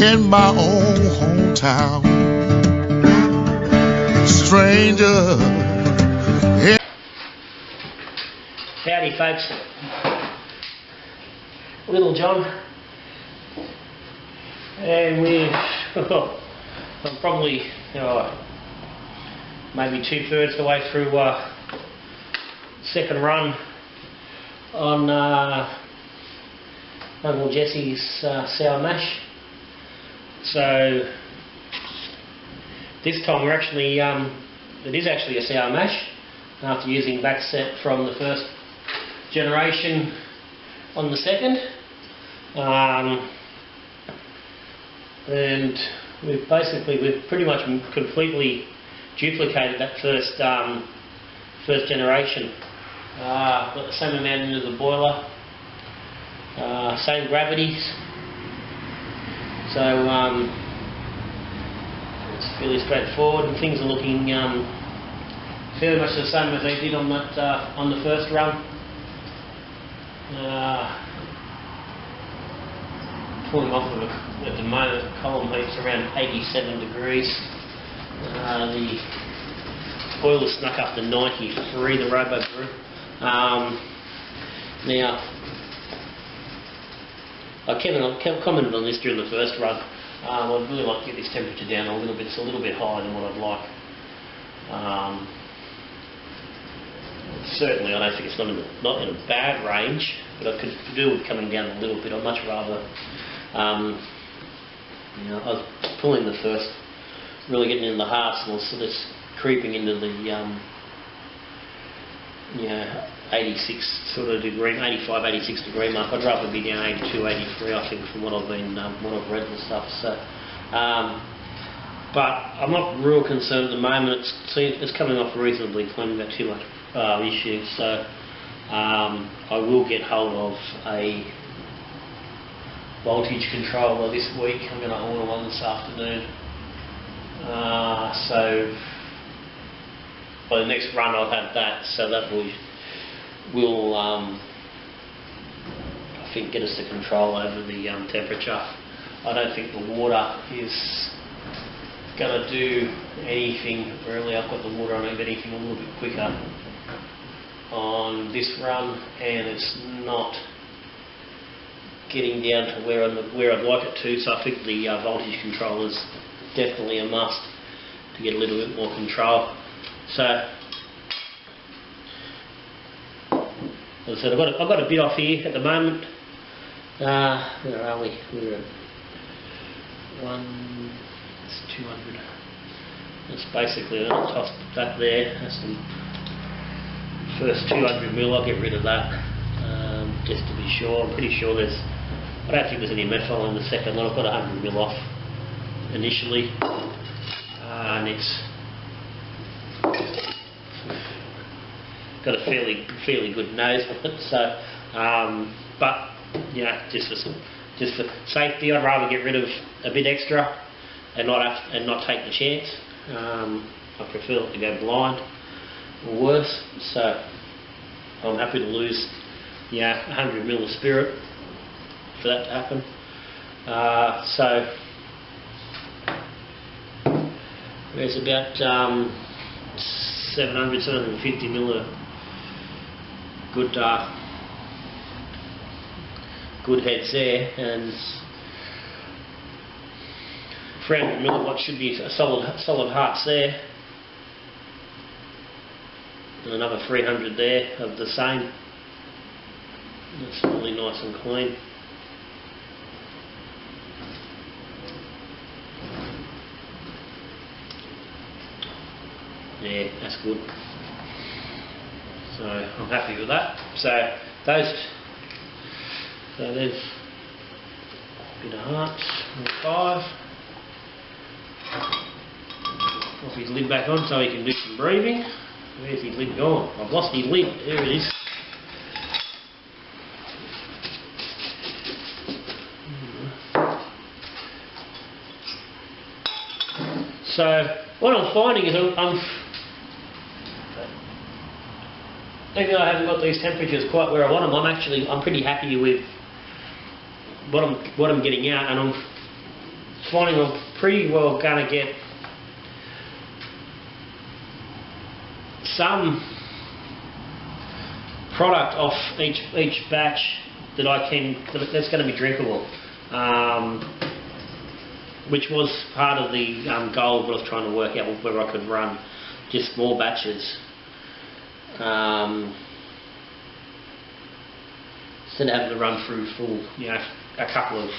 in my own hometown. Stranger. Howdy folks, Little John, and I'm probably maybe 2/3 the way through second run on Uncle Jesse's sour mash. So this time we're actually, it is actually a sour mash after using back set from the first generation on the second, and we've pretty much completely duplicated that first generation. Got the same amount into the boiler, same gravities, so it's fairly straightforward, and things are looking fairly much the same as they did on that on the first run. Pulling off of it at the moment, the column heat's around 87 degrees. The boiler snuck up to 93, the Robo Brew. Now, I commented on this during the first run. I'd really like to get this temperature down a little bit. It's a little bit higher than what I'd like. Certainly, I don't think it's not in a bad range, but I could do with coming down a little bit. I'd much rather, I was pulling the first, really getting in the hearts, and I was sort of creeping into the 86 sort of degree, 85, 86 degree mark. I'd rather be down 82, 83, I think, from what I've been, what I've read and stuff. So, but I'm not real concerned at the moment. It's coming off reasonably clean, got too much issues. So I will get hold of a voltage controller this week. I'm going to order one this afternoon. So by the next run I'll have that. So that will I think get us to control over the temperature. I don't think the water is going to do anything really. I've got the water on anything a little bit quicker on this run, and it's not getting down to where I'd like it to. So I think the voltage control is definitely a must to get a little bit more control. So as I said, I've got a bit off here at the moment. Where are we? We're at 200. That's basically, I'll toss that there. That's the first 200 mil. I'll get rid of that just to be sure. I'm pretty sure I don't think there's any methyl in the second one. I've got 100 mil off initially, and it's got a fairly good nose with it. So, but just for safety, I'd rather get rid of a bit extra and not take the chance. I prefer it to go blind or worse. So I'm happy to lose 100 ml of spirit for that to happen. So there's about 750 ml of good heads there, and 300 ml of what should be solid hearts there, and another 300 there of the same. That's really nice and clean. Yeah, that's good. So I'm happy with that. So there's a bit of hearts, 5. Pop his lid back on so he can do some breathing. Where's his lid gone? I've lost his lid. There it is. So what I'm finding is even though I haven't got these temperatures quite where I want them, I'm pretty happy with what I'm getting out, and I'm finding I'm pretty well going to get some product off each batch that's going to be drinkable, which was part of the goal of what I was trying to work out, whether I could run just small batches. Instead of having to run through full, a couple of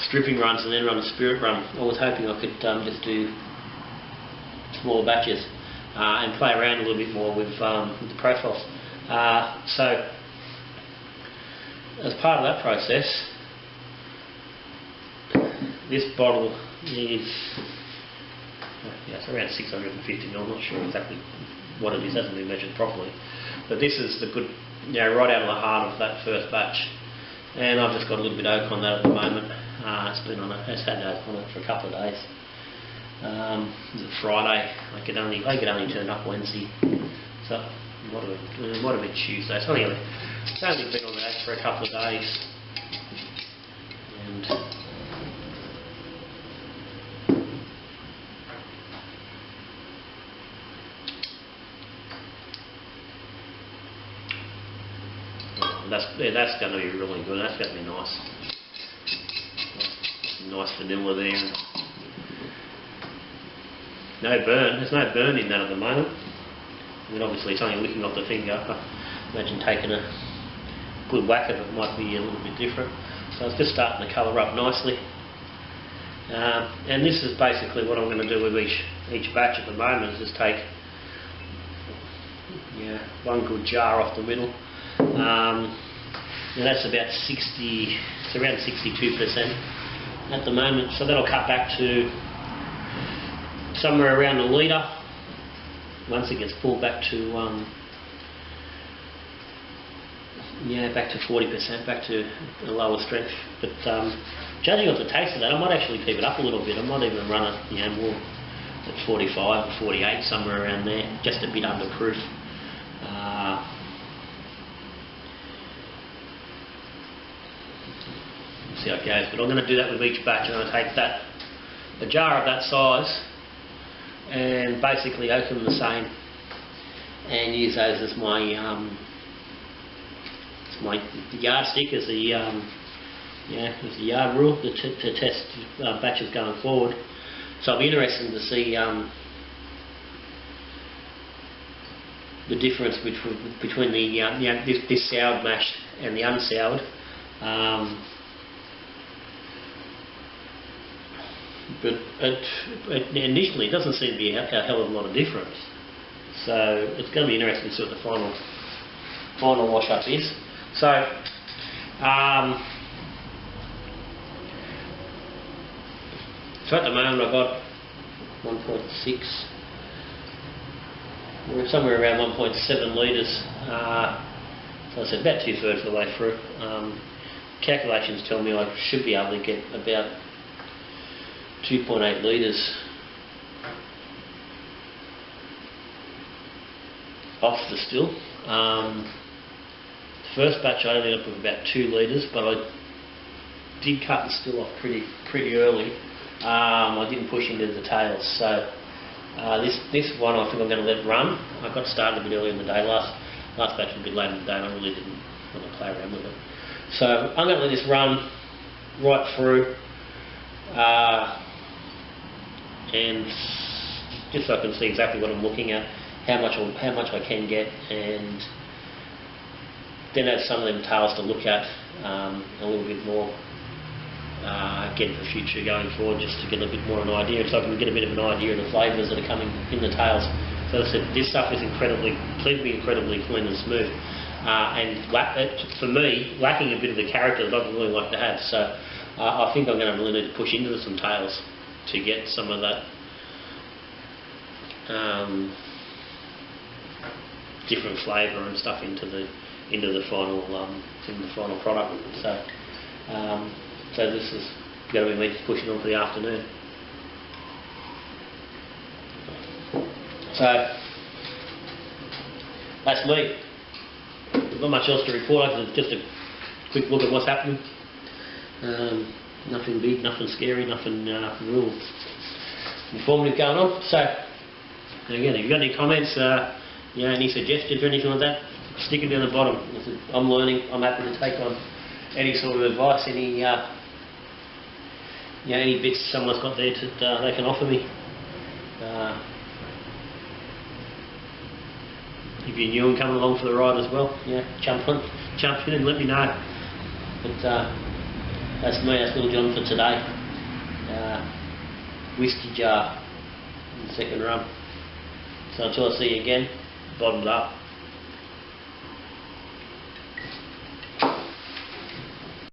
stripping runs and then run a spirit run, I was hoping I could just do smaller batches and play around a little bit more with the profiles. So, as part of that process, this bottle is it's around 650 ml. I'm not sure exactly what it is, hasn't been measured properly, but this is the good, right out of the heart of that first batch, and I've just got a little bit of oak on that at the moment. It's had oak on it for a couple of days. It was Friday. I could only turn up Wednesday, so it might have been Tuesday. So anyway, it's only been on the oak for a couple of days, and that's going to be really good. That's going to be nice. Nice vanilla there. No burn. There's no burn in that at the moment. I mean, obviously it's only licking off the finger. I imagine taking a good whack of it might be a little bit different. So it's just starting to colour up nicely. And this is basically what I'm going to do with each batch at the moment, is just take one good jar off the middle. And that's about 60, it's around 62% at the moment, so that'll cut back to somewhere around a litre once it gets pulled back to back to 40%, back to a lower strength. But judging off the taste of that, I might actually keep it up a little bit. I might even run it more at 45 or 48, somewhere around there, just a bit under proof. See how it goes, but I'm going to do that with each batch. I'm going to take a jar of that size and basically open them the same and use those as my yardstick, as the as the yard rule to test batches going forward. So it'll be interesting to see the difference between the this soured mash and the unsoured. But initially it doesn't seem to be a hell of a lot of difference. So it's going to be interesting to see what the final wash up is. So so at the moment I've got 1.6. We're somewhere around 1.7 litres. So I said about 2/3 of the way through. Calculations tell me I should be able to get about 2.8 litres off the still. The first batch I ended up with about 2 litres, but I did cut the still off pretty early. I didn't push into the tails, so this one I think I'm going to let it run. I got started a bit early in the day. Last batch was a bit late in the day, and I really didn't want to play around with it. So I'm going to let this run right through. And just so I can see exactly what I'm looking at, how much I can get, and then have some of them tails to look at a little bit more again for future going forward, just to get a bit more of an idea, so I can get a bit of an idea of the flavours that are coming in the tails. So as I said, this stuff is incredibly clean and smooth, and for me, lacking a bit of the character that I'd really like to have. So I think I'm going to really need to push into some tails to get some of that different flavour and stuff into the final product. So this is going to be me pushing on for the afternoon. So that's me. There's not much else to report. Just a quick look at what's happening. Nothing big, nothing scary, nothing real informative going on. So again, if you've got any comments, any suggestions or anything like that, stick it down the bottom. I'm learning. I'm happy to take on any sort of advice, any any bits someone's got there that they can offer me. If you're new and coming along for the ride as well, jump in and let me know. But that's me, that's Little John for today. Whisky Jar in the second run. So until I see you again, bottoms up.